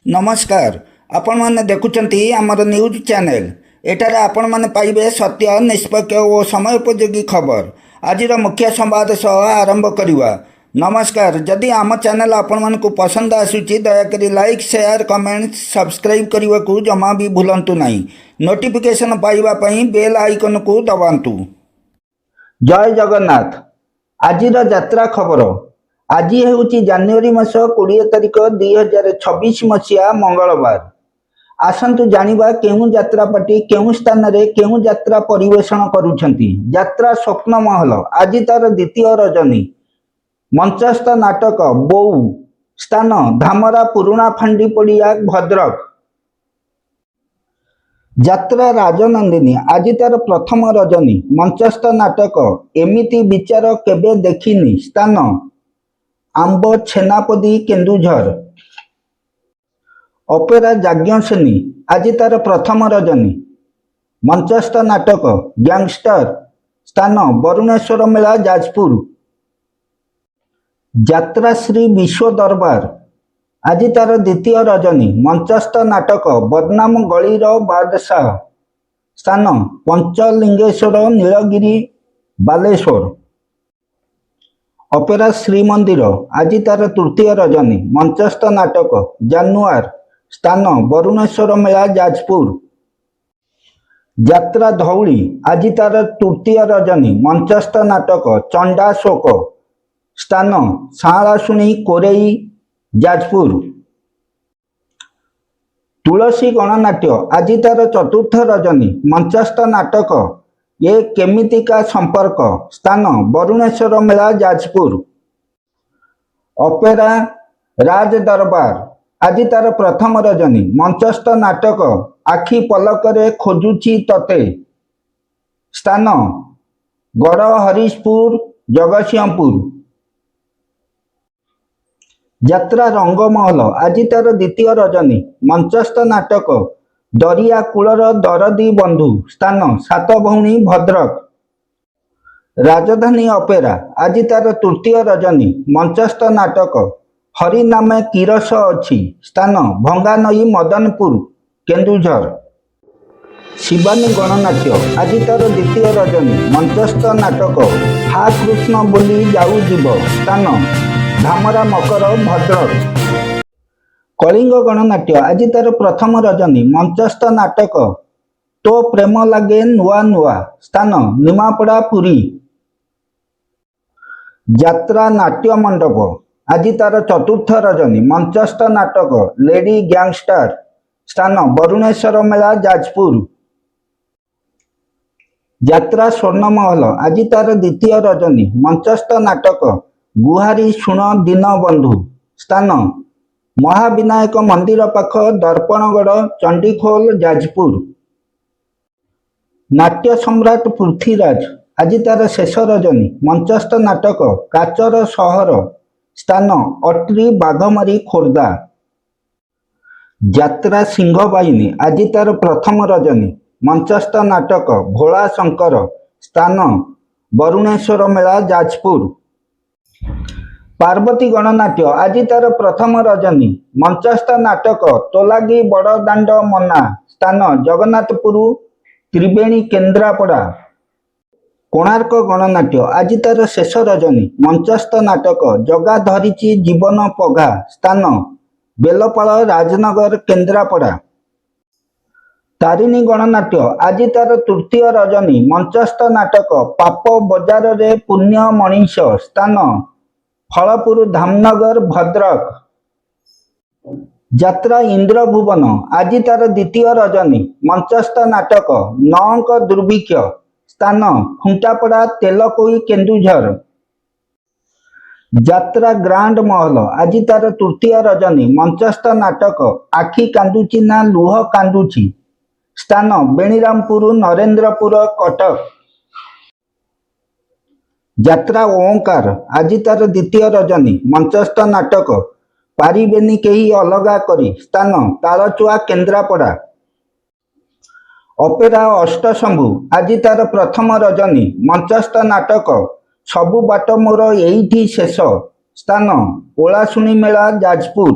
नमस्कार आपण मैंने देखुंट आमर न्यूज चैनल एठारे आपण मैंने पाइबे सत्य निष्पक्ष और समयोपयोगी खबर आज मुख्य संवाद सह आरंभ करवा। नमस्कार जदि आम चैनल आपण मानक पसंद आसूची दयाकोरी लाइक शेयर कमेंट सब्सक्राइब करने को जमा भी भूलंतु नहीं। नोटिफिकेशन पाइबापी बेल आइकन को दबातु। जय जगन्नाथ। आज यात्रा खबर आज हूँ जानुरी मास 20 तारिख 2026 मसीहा मंगलवार। आसतु जानिबा केउं यात्रा पार्टी केउं स्थान रे केउं यात्रा परिवेषण करुछंती। यात्रा स्वप्न महल आज तार द्वितीय रजनी। मंचस्थ नाटक बोऊ स्थान धामरा पुराणा फांडी पड़िया भद्रक। यात्रा राजनंदिनी आज तार प्रथम रजनी। मंचस्थ नाटक एमिति विचार केबे देखिनी स्थान आंब छेनापदी केन्दुझर। अपेरा यज्ञसेनी आज तार प्रथम रजनी। मंचस्थ नाटक गैंगस्टर स्थान वरुणेश्वर मेला जाजपुर। यात्रा श्री विश्व दरबार आज तार द्वितीय रजनी। मंचस्थ नाटक बदनाम गलीर बादशाह स्थान पंचलिंगेश्वर नीलगिरी बालेश्वर। अपेरा श्रीमंदिर आज तार तृतीय रजनी। मंचस्थ नाटक जानुआर स्थान वरुणेश्वर मेला जाजपुर। यात्रा धौली आज तार तृतीय रजनी। मंचस्थ नाटक चंडाशोक स्थान सालाशुणी कोरेई जाजपुर। तुलसी गणनाट्य आज तार चतुर्थ रजनी। मंचस्थ नाटक ये केमितिका संपर्क स्थान वरुणेश्वर मेला जाजपुर। अपेरा राज दरबार आज तार प्रथम रजनी। मंचस्थ नाटक आखि पलकरे खोजुची तते स्थान गड़हरिशपुर जगतसिंहपुर। यात्रा रंगमहल आज तार द्वितीय रजनी। मंचस्थ नाटक दरिया कूलर दरदी बंधु स्थान सातभौणी भद्रक। राजधानी अपेरा आज तार तृतीय रजनी। मंचस्थ नाटक हरि नामे किरस अच्छी स्थान भंगानई मदनपुर केन्दुझर। शिवानी गणनाट्य आज तार द्वितीय रजनी। मंचस्थ नाटक हा कृष्ण बोली जाऊ जीव स्थान धामरा मकर भद्रक। कलिंग गणनाट्य आज तार प्रथम रजनी। मंचस्थ नाटक तो प्रेम लागे नुआ नुआ स्थान निमापड़ा पुरी। यात्रा नाट्य मंडप आज तार चतुर्थ रजनी। मंचस्थ नाटक लेडी गैंगस्टर स्थान वरुणेश्वर मेला जाजपुर। यात्रा स्वर्णमहल आज तार द्वितीय रजनी। मंचस्थ नाटक गुहारी शुण दीनबंधु स्थान महाविनायक मंदिर पाख दर्पणगढ़ चंडीखोल जाजपुर। नाट्य सम्राट पृथ्वीराज आज तार शेष रजनी। मंचस्थ नाटक काचर सहर स्थान अट्री बाघमारी खोर्धा। यात्रा सिंहबाहिनी आज तार प्रथम रजनी। मंचस्थ नाटक भोला शंकर स्थान वरुणेश्वर मेला जाजपुर। पार्वती गणनाट्य आज तार प्रथम रजनी। मंचस्थ नाटक तोलागी बड़दाण्ड मना स्थान जगन्नाथपुर त्रिवेणी केन्द्रापड़ा। कोणार्क गणनाट्य आज तार शेष रजनी। मंचस्थ नाटक जगा धरिची जीवन पघा स्थान बेलपाल राजनगर केन्द्रापड़ा। तारिणी गणनाट्य आज तार तृतीय रजनी। मंचस्थ नाटक पाप बजार रे पुण्य मनीष स्थान फलपुर धामनगर भद्रक। यात्रा इंद्रभुवन आज तार द्वितीय रजनी। मंचस्थ नाटक नौक दुर्भिक्ष स्थान खुंटापड़ा तेलकोई केन्दुझर। यात्रा ग्रांड महल आज तार तृतीय रजनी। मंचस्थ नाटक आखि कांदुची ना लुह कांदुची स्थान बेणीरामपुर नरेंद्रपुर कटक। यात्रा ओंकार आज तार द्वितीय रजनी। मंचस्थ नाटक पारिबेनी केही अलगा करी स्थान तालचुआ केन्द्रापड़ा। ଅପେରା ଅଷ୍ଟଶମ୍ଭୁ ଆଜି ତାର ପ୍ରଥମ ରଜନୀ। ମଞ୍ଚସ୍ଥ ନାଟକ ସବୁ ବାଟ ମୋର ଏଇଠି ଶେଷ। ସ୍ଥାନ ଓଳାଶୁଣୀ ମେଳା, ଯାଜପୁର।